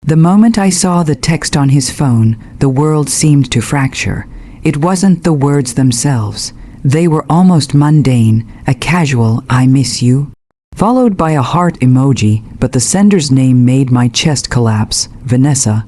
The moment I saw the text on his phone, the world seemed to fracture. It wasn't the words themselves. They were almost mundane, a casual "I miss you," followed by a heart emoji, but the sender's name made my chest collapse, Vanessa.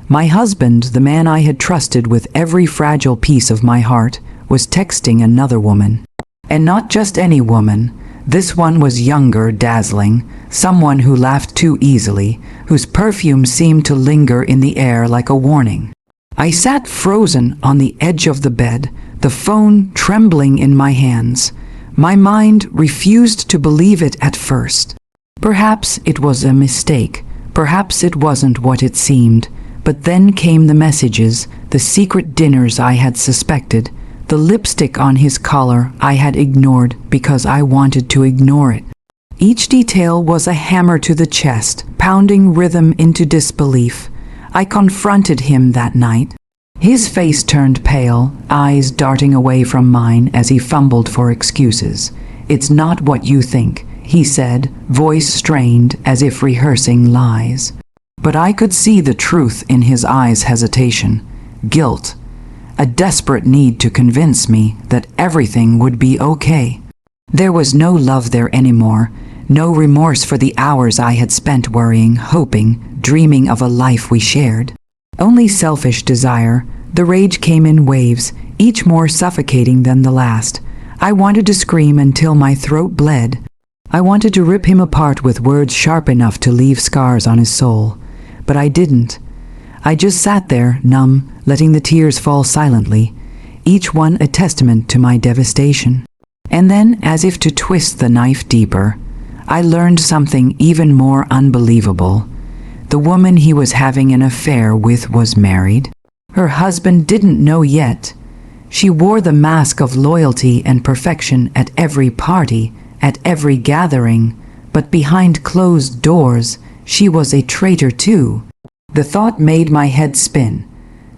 My husband, the man I had trusted with every fragile piece of my heart, was texting another woman. And not just any woman. This one was younger, dazzling, someone who laughed too easily, whose perfume seemed to linger in the air like a warning. I sat frozen on the edge of the bed, the phone trembling in my hands. My mind refused to believe it at first. Perhaps it was a mistake. Perhaps it wasn't what it seemed. But then came the messages, the secret dinners I had suspected, the lipstick on his collar I had ignored because I wanted to ignore it. Each detail was a hammer to the chest, pounding rhythm into disbelief. I confronted him that night. His face turned pale, eyes darting away from mine as he fumbled for excuses. "It's not what you think," he said, voice strained as if rehearsing lies. But I could see the truth in his eyes: hesitation, guilt, a desperate need to convince me that everything would be okay. There was no love there anymore, no remorse for the hours I had spent worrying, hoping, dreaming of a life we shared. Only selfish desire. The rage came in waves, each more suffocating than the last. I wanted to scream until my throat bled. I wanted to rip him apart with words sharp enough to leave scars on his soul. But I didn't. I just sat there, numb, letting the tears fall silently, each one a testament to my devastation. And then, as if to twist the knife deeper, I learned something even more unbelievable. The woman he was having an affair with was married. Her husband didn't know yet. She wore the mask of loyalty and perfection at every party, at every gathering, but behind closed doors, she was a traitor too. The thought made my head spin.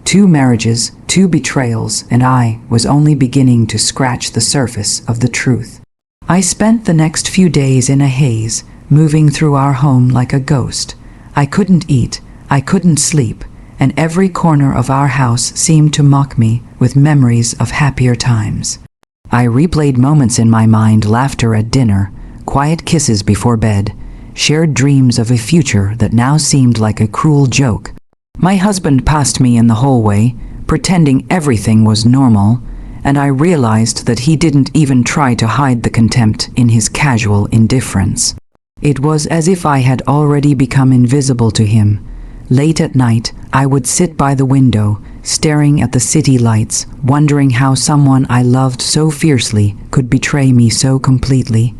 2 marriages, 2 betrayals, and I was only beginning to scratch the surface of the truth. I spent the next few days in a haze, moving through our home like a ghost. I couldn't eat, I couldn't sleep, and every corner of our house seemed to mock me with memories of happier times. I replayed moments in my mind: laughter at dinner, quiet kisses before bed, shared dreams of a future that now seemed like a cruel joke. My husband passed me in the hallway, pretending everything was normal, and I realized that he didn't even try to hide the contempt in his casual indifference. It was as if I had already become invisible to him. Late at night, I would sit by the window, staring at the city lights, wondering how someone I loved so fiercely could betray me so completely.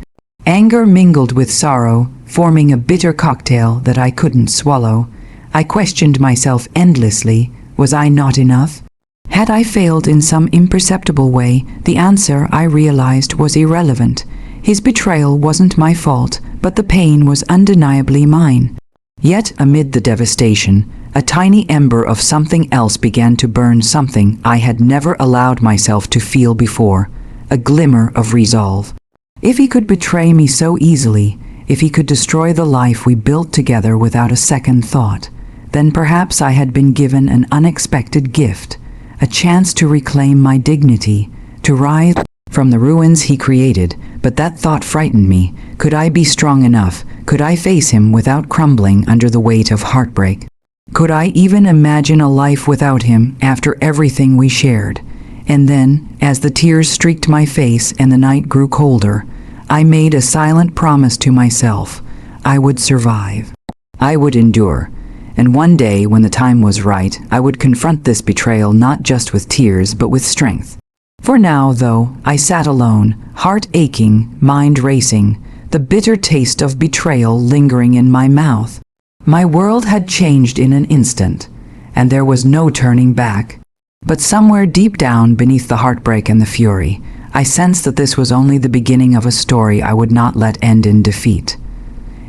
Anger mingled with sorrow, forming a bitter cocktail that I couldn't swallow. I questioned myself endlessly. Was I not enough? Had I failed in some imperceptible way? The answer, I realized, was irrelevant. His betrayal wasn't my fault, but the pain was undeniably mine. Yet, amid the devastation, a tiny ember of something else began to burn, something I had never allowed myself to feel before, a glimmer of resolve. If he could betray me so easily, if he could destroy the life we built together without a second thought, then perhaps I had been given an unexpected gift, a chance to reclaim my dignity, to rise from the ruins he created. But that thought frightened me. Could I be strong enough? Could I face him without crumbling under the weight of heartbreak? Could I even imagine a life without him after everything we shared? And then, as the tears streaked my face and the night grew colder, I made a silent promise to myself. I would survive. I would endure. And one day, when the time was right, I would confront this betrayal not just with tears, but with strength. For now, though, I sat alone, heart aching, mind racing, the bitter taste of betrayal lingering in my mouth. My world had changed in an instant, and there was no turning back. But somewhere deep down beneath the heartbreak and the fury, I sensed that this was only the beginning of a story I would not let end in defeat.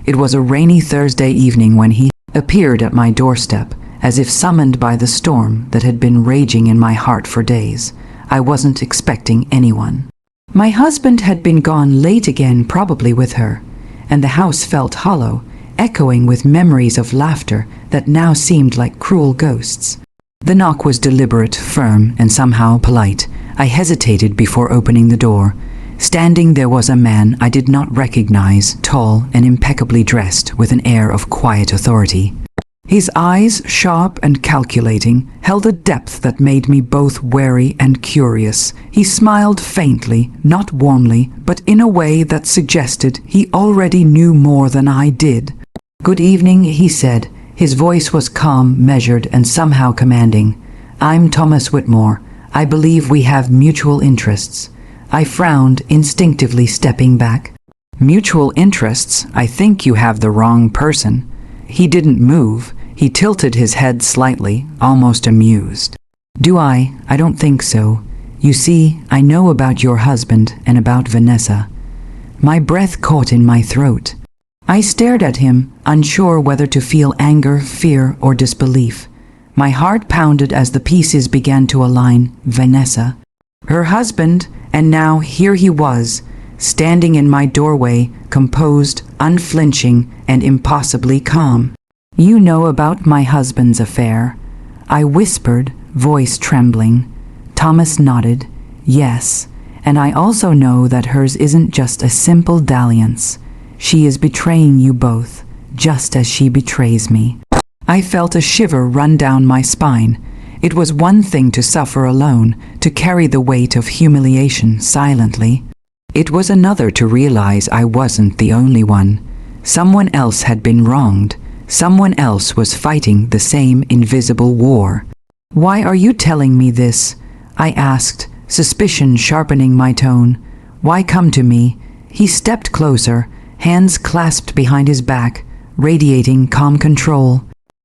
It was a rainy Thursday evening when he appeared at my doorstep, as if summoned by the storm that had been raging in my heart for days. I wasn't expecting anyone. My husband had been gone late again, probably with her, and the house felt hollow, echoing with memories of laughter that now seemed like cruel ghosts. The knock was deliberate, firm, and somehow polite. I hesitated before opening the door. Standing there was a man I did not recognize, tall and impeccably dressed, with an air of quiet authority. His eyes, sharp and calculating, held a depth that made me both wary and curious. He smiled faintly, not warmly, but in a way that suggested he already knew more than I did. "Good evening," he said. His voice was calm, measured, and somehow commanding. "I'm Thomas Whitmore. I believe we have mutual interests." I frowned, instinctively stepping back. "Mutual interests? I think you have the wrong person." He didn't move. He tilted his head slightly, almost amused. "Do I? I don't think so. You see, I know about your husband and about Vanessa." My breath caught in my throat. I stared at him, unsure whether to feel anger, fear, or disbelief. My heart pounded as the pieces began to align. Vanessa. Her husband, and now here he was, standing in my doorway, composed, unflinching, and impossibly calm. "You know about my husband's affair?" I whispered, voice trembling. Thomas nodded. "Yes, and I also know that hers isn't just a simple dalliance. She is betraying you both, just as she betrays me." I felt a shiver run down my spine. It was one thing to suffer alone, to carry the weight of humiliation silently. It was another to realize I wasn't the only one. Someone else had been wronged. Someone else was fighting the same invisible war. "Why are you telling me this?" I asked, suspicion sharpening my tone. "Why come to me?" He stepped closer, hands clasped behind his back, radiating calm control.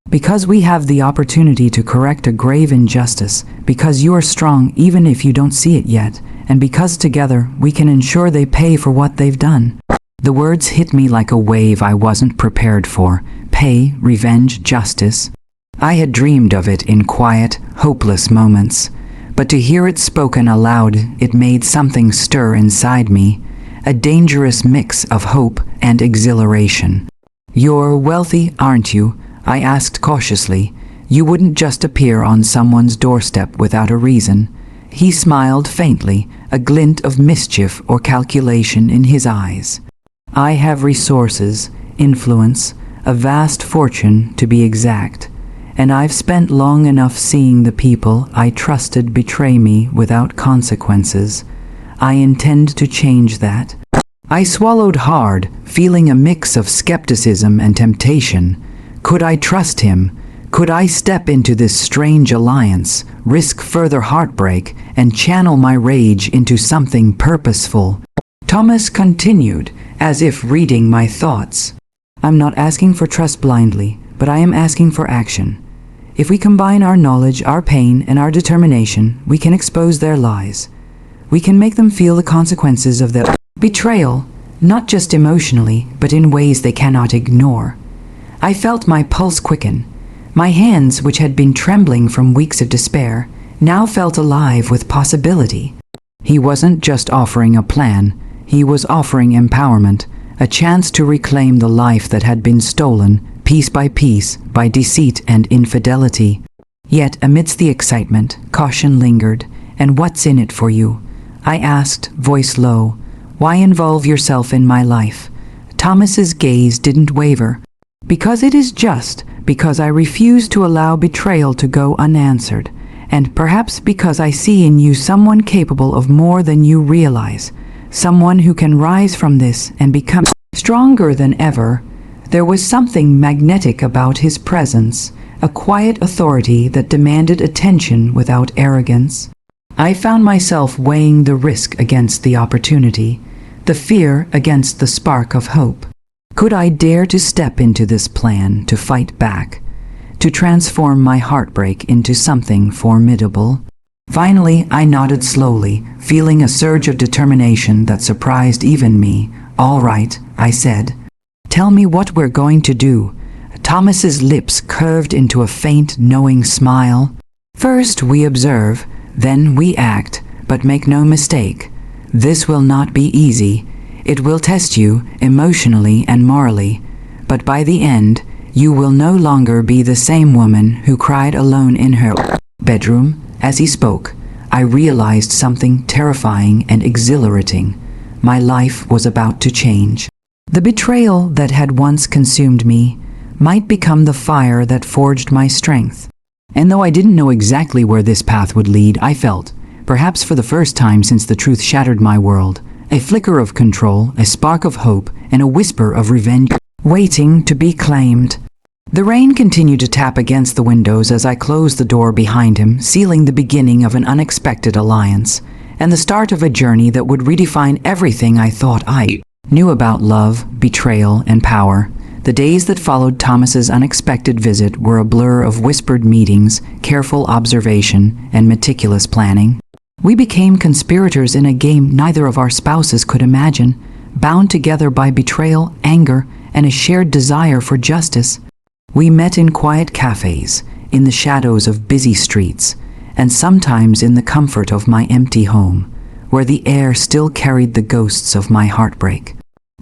"Because we have the opportunity to correct a grave injustice, because you are strong even if you don't see it yet, and because together we can ensure they pay for what they've done." The words hit me like a wave I wasn't prepared for. Pay, revenge, justice. I had dreamed of it in quiet, hopeless moments, but to hear it spoken aloud, it made something stir inside me, a dangerous mix of hope and exhilaration. "You're wealthy, aren't you?" I asked cautiously. "You wouldn't just appear on someone's doorstep without a reason." He smiled faintly, a glint of mischief or calculation in his eyes. "I have resources, influence, a vast fortune to be exact, and I've spent long enough seeing the people I trusted betray me without consequences. I intend to change that." I swallowed hard, feeling a mix of skepticism and temptation. Could I trust him? Could I step into this strange alliance, risk further heartbreak, and channel my rage into something purposeful? Thomas continued, as if reading my thoughts. "I'm not asking for trust blindly, but I am asking for action. If we combine our knowledge, our pain, and our determination, we can expose their lies. We can make them feel the consequences of their betrayal, not just emotionally, but in ways they cannot ignore." I felt my pulse quicken. My hands, which had been trembling from weeks of despair, now felt alive with possibility. He wasn't just offering a plan, he was offering empowerment, a chance to reclaim the life that had been stolen, piece by piece, by deceit and infidelity. Yet, amidst the excitement, caution lingered. "And what's in it for you?" I asked, voice low. "Why involve yourself in my life?" Thomas's gaze didn't waver. "Because it is just, because I refuse to allow betrayal to go unanswered, and perhaps because I see in you someone capable of more than you realize, someone who can rise from this and become stronger than ever." There was something magnetic about his presence, a quiet authority that demanded attention without arrogance. I found myself weighing the risk against the opportunity, the fear against the spark of hope. Could I dare to step into this plan, to fight back, to transform my heartbreak into something formidable? Finally, I nodded slowly, feeling a surge of determination that surprised even me. "All right," I said. "Tell me what we're going to do." Thomas's lips curved into a faint, knowing smile. "First we observe, then we act, but make no mistake. This will not be easy. It will test you emotionally and morally, But by the end, you will no longer be the same woman who cried alone in her bedroom." As he spoke, I realized something terrifying and exhilarating. My life was about to change. The betrayal that had once consumed me might become the fire that forged my strength. And though I didn't know exactly where this path would lead, I felt, perhaps for the first time since the truth shattered my world, a flicker of control, a spark of hope, and a whisper of revenge waiting to be claimed. The rain continued to tap against the windows as I closed the door behind him, sealing the beginning of an unexpected alliance, and the start of a journey that would redefine everything I thought I knew about love, betrayal, and power. The days that followed Thomas's unexpected visit were a blur of whispered meetings, careful observation, and meticulous planning. We became conspirators in a game neither of our spouses could imagine, bound together by betrayal, anger, and a shared desire for justice. We met in quiet cafes, in the shadows of busy streets, and sometimes in the comfort of my empty home, where the air still carried the ghosts of my heartbreak.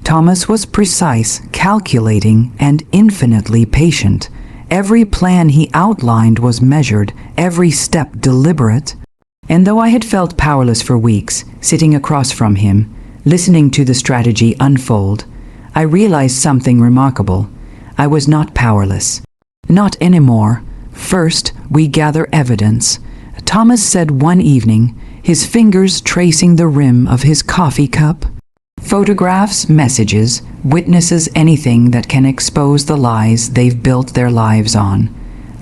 Thomas was precise, calculating, and infinitely patient. Every plan he outlined was measured, every step deliberate. And though I had felt powerless for weeks, sitting across from him, listening to the strategy unfold, I realized something remarkable. I was not powerless. Not anymore. First, we gather evidence. Thomas said one evening, his fingers tracing the rim of his coffee cup. Photographs, messages, witnesses, anything that can expose the lies they've built their lives on.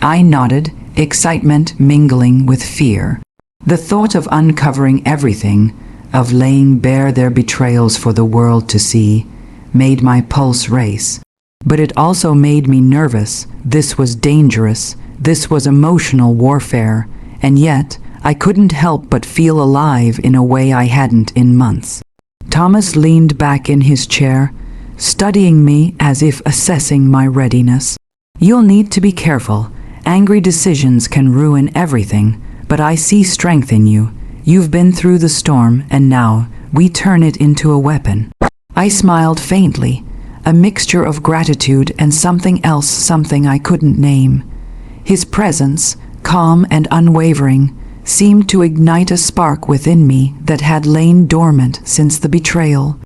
I nodded, excitement mingling with fear. The thought of uncovering everything, of laying bare their betrayals for the world to see, made my pulse race. But it also made me nervous. This was dangerous. This was emotional warfare. And yet, I couldn't help but feel alive in a way I hadn't in months. Thomas leaned back in his chair, studying me as if assessing my readiness. "You'll need to be careful. Angry decisions can ruin everything, but I see strength in you. You've been through the storm, and now we turn it into a weapon." I smiled faintly, a mixture of gratitude and something else, something I couldn't name. His presence, calm and unwavering, seemed to ignite a spark within me that had lain dormant since the betrayal.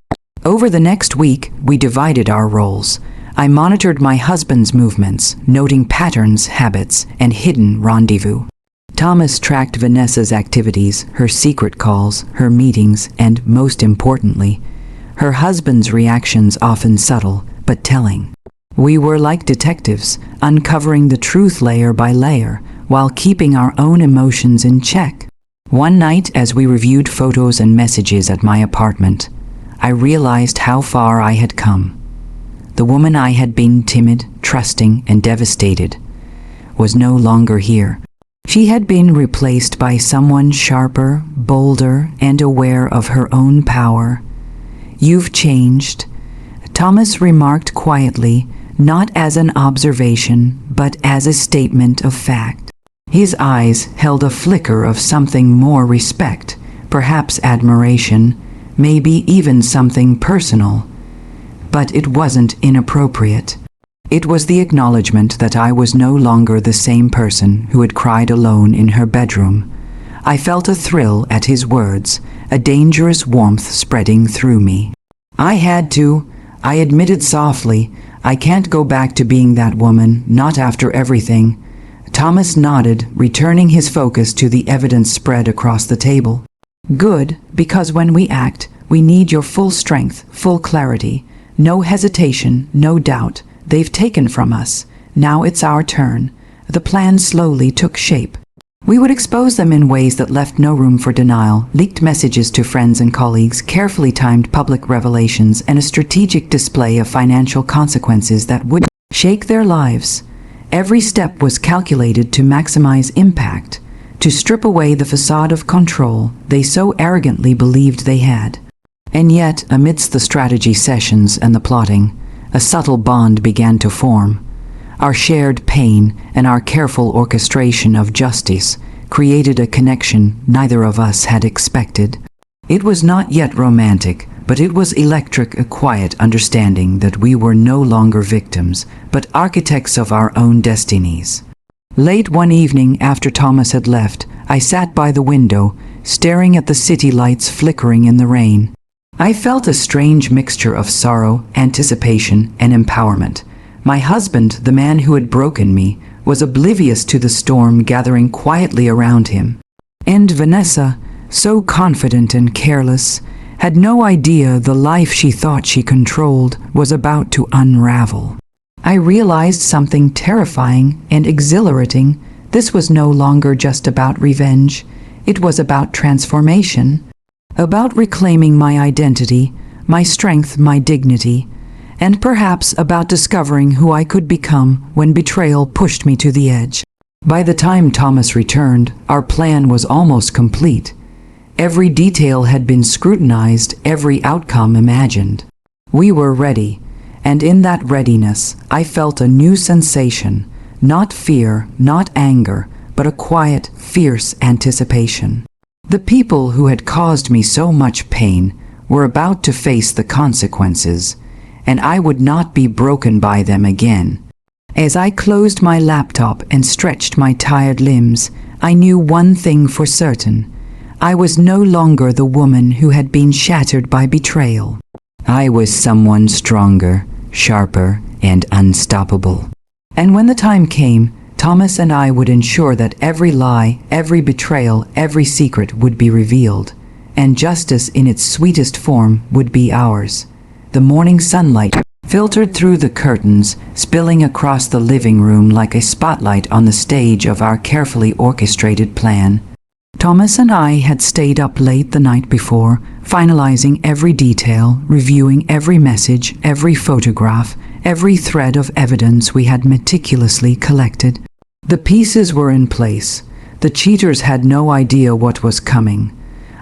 Over the next week, we divided our roles. I monitored my husband's movements, noting patterns, habits, and hidden rendezvous. Thomas tracked Vanessa's activities, her secret calls, her meetings, and, most importantly, her husband's reactions, often subtle but telling. We were like detectives, uncovering the truth layer by layer, while keeping our own emotions in check. One night, as we reviewed photos and messages at my apartment, I realized how far I had come. The woman I had been, timid, trusting, and devastated, was no longer here. She had been replaced by someone sharper, bolder, and aware of her own power. "You've changed," Thomas remarked quietly, not as an observation, but as a statement of fact. His eyes held a flicker of something more: respect, perhaps admiration, maybe even something personal. But it wasn't inappropriate. It was the acknowledgement that I was no longer the same person who had cried alone in her bedroom. I felt a thrill at his words, a dangerous warmth spreading through me. I admitted softly, "I can't go back to being that woman, not after everything." Thomas nodded, returning his focus to the evidence spread across the table. "Good, because when we act, we need your full strength, full clarity. No hesitation, no doubt. They've taken from us. Now it's our turn." The plan slowly took shape. We would expose them in ways that left no room for denial: leaked messages to friends and colleagues, carefully timed public revelations, and a strategic display of financial consequences that would shake their lives. Every step was calculated to maximize impact, to strip away the facade of control they so arrogantly believed they had. And yet, amidst the strategy sessions and the plotting, a subtle bond began to form. Our shared pain and our careful orchestration of justice created a connection neither of us had expected. It was not yet romantic, but it was electric, a quiet understanding that we were no longer victims, but architects of our own destinies. Late one evening after Thomas had left, I sat by the window, staring at the city lights flickering in the rain. I felt a strange mixture of sorrow, anticipation, and empowerment. My husband, the man who had broken me, was oblivious to the storm gathering quietly around him. And Vanessa, so confident and careless, had no idea the life she thought she controlled was about to unravel. I realized something terrifying and exhilarating. This was no longer just about revenge. It was about transformation, about reclaiming my identity, my strength, my dignity, and perhaps about discovering who I could become when betrayal pushed me to the edge. By the time Thomas returned, our plan was almost complete. Every detail had been scrutinized, every outcome imagined. We were ready, and in that readiness, I felt a new sensation, not fear, not anger, but a quiet, fierce anticipation. The people who had caused me so much pain were about to face the consequences, and I would not be broken by them again. As I closed my laptop and stretched my tired limbs, I knew one thing for certain. I was no longer the woman who had been shattered by betrayal. I was someone stronger, sharper, and unstoppable. And when the time came, Thomas and I would ensure that every lie, every betrayal, every secret would be revealed, and justice in its sweetest form would be ours. The morning sunlight filtered through the curtains, spilling across the living room like a spotlight on the stage of our carefully orchestrated plan. Thomas and I had stayed up late the night before, finalizing every detail, reviewing every message, every photograph, every thread of evidence we had meticulously collected. The pieces were in place. The cheaters had no idea what was coming.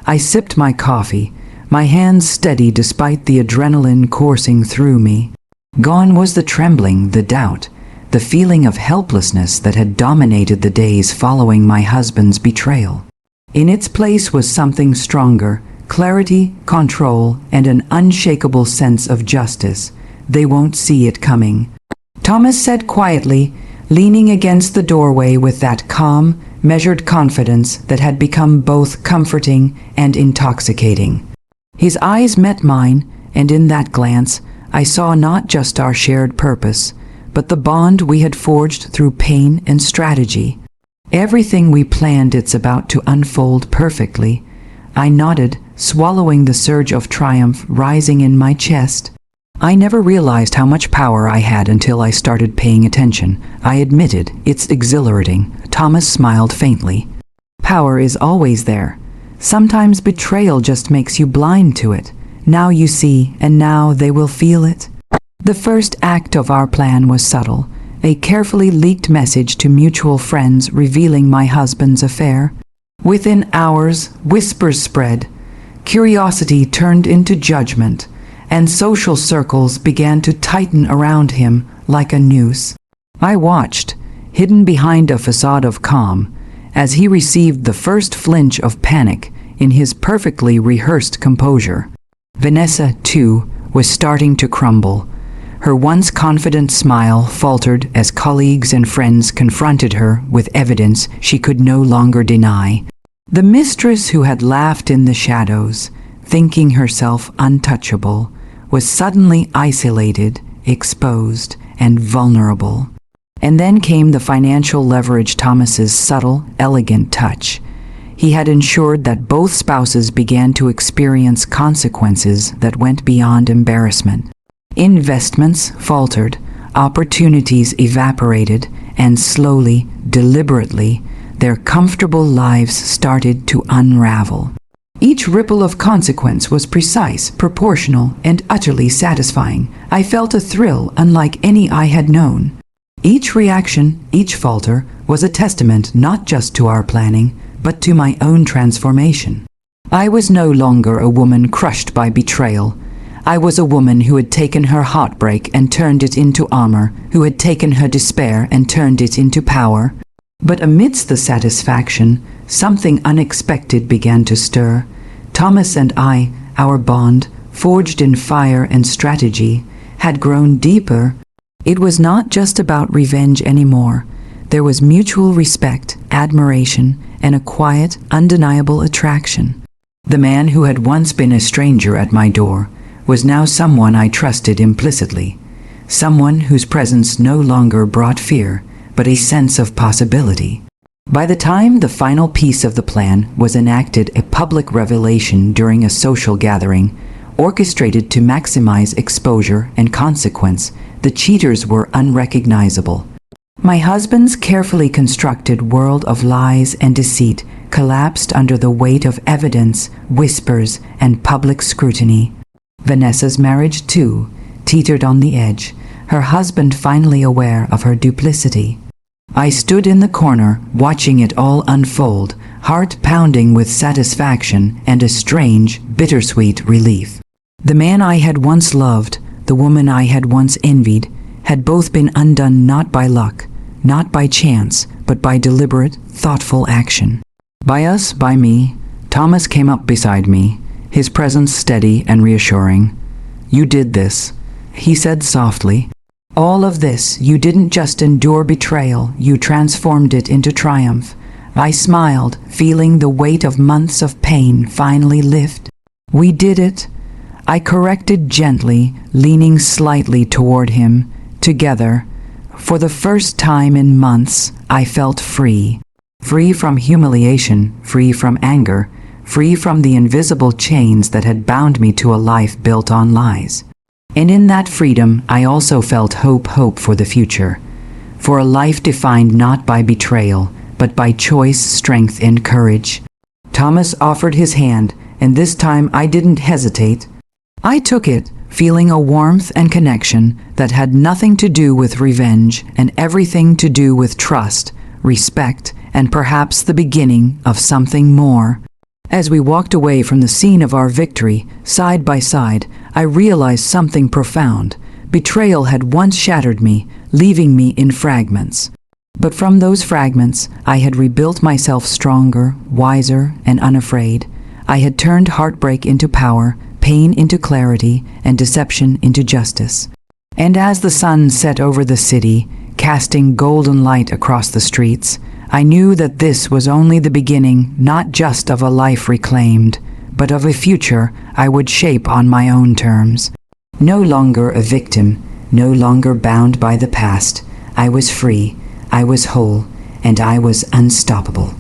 I sipped my coffee, my hands steady despite the adrenaline coursing through me. Gone was the trembling, the doubt, the feeling of helplessness that had dominated the days following my husband's betrayal. In its place was something stronger, clarity, control, and an unshakable sense of justice. They won't see it coming. Thomas said quietly, leaning against the doorway with that calm, measured confidence that had become both comforting and intoxicating. His eyes met mine, and in that glance, I saw not just our shared purpose, but the bond we had forged through pain and strategy. Everything we planned it's about to unfold perfectly. I nodded, swallowing the surge of triumph rising in my chest. I never realized how much power I had until I started paying attention. I admitted, it's exhilarating. Thomas smiled faintly. Power is always there. Sometimes betrayal just makes you blind to it. Now you see, and now they will feel it. The first act of our plan was subtle. A carefully leaked message to mutual friends revealing my husband's affair. Within hours, whispers spread. Curiosity turned into judgment, and social circles began to tighten around him like a noose. I watched, hidden behind a facade of calm, as he received the first flinch of panic in his perfectly rehearsed composure. Vanessa, too, was starting to crumble. Her once confident smile faltered as colleagues and friends confronted her with evidence she could no longer deny. The mistress who had laughed in the shadows, thinking herself untouchable, was suddenly isolated, exposed, and vulnerable. And then came the financial leverage, Thomas's subtle, elegant touch. He had ensured that both spouses began to experience consequences that went beyond embarrassment. Investments faltered, opportunities evaporated, and slowly, deliberately, their comfortable lives started to unravel. Each ripple of consequence was precise, proportional, and utterly satisfying. I felt a thrill unlike any I had known. Each reaction, each falter, was a testament not just to our planning, but to my own transformation. I was no longer a woman crushed by betrayal. I was a woman who had taken her heartbreak and turned it into armor, who had taken her despair and turned it into power. But amidst the satisfaction, something unexpected began to stir. Thomas and I, our bond, forged in fire and strategy, had grown deeper. It was not just about revenge anymore. There was mutual respect, admiration, and a quiet, undeniable attraction. The man who had once been a stranger at my door was now someone I trusted implicitly, someone whose presence no longer brought fear, but a sense of possibility. By the time the final piece of the plan was enacted, a public revelation during a social gathering, orchestrated to maximize exposure and consequence, the cheaters were unrecognizable. My husband's carefully constructed world of lies and deceit collapsed under the weight of evidence, whispers, and public scrutiny. Vanessa's marriage, too, teetered on the edge, her husband finally aware of her duplicity. I stood in the corner, watching it all unfold, heart pounding with satisfaction and a strange, bittersweet relief. The man I had once loved, the woman I had once envied, had both been undone not by luck, not by chance, but by deliberate, thoughtful action. By me, Thomas came up beside me, his presence steady and reassuring. "You did this," he said softly. "All of this, you didn't just endure betrayal, you transformed it into triumph." I smiled, feeling the weight of months of pain finally lift. "We did it," I corrected gently, leaning slightly toward him. Together, for the first time in months, I felt free. Free from humiliation, free from anger, free from the invisible chains that had bound me to a life built on lies. And in that freedom, I also felt hope for the future, for a life defined not by betrayal, but by choice, strength, and courage. Thomas offered his hand, and this time I didn't hesitate. I took it, feeling a warmth and connection that had nothing to do with revenge and everything to do with trust, respect, and perhaps the beginning of something more. As we walked away from the scene of our victory, side by side, I realized something profound. Betrayal had once shattered me, leaving me in fragments. But from those fragments, I had rebuilt myself stronger, wiser, and unafraid. I had turned heartbreak into power, pain into clarity, and deception into justice. And as the sun set over the city, casting golden light across the streets, I knew that this was only the beginning, not just of a life reclaimed, but of a future I would shape on my own terms. No longer a victim, no longer bound by the past, I was free, I was whole, and I was unstoppable.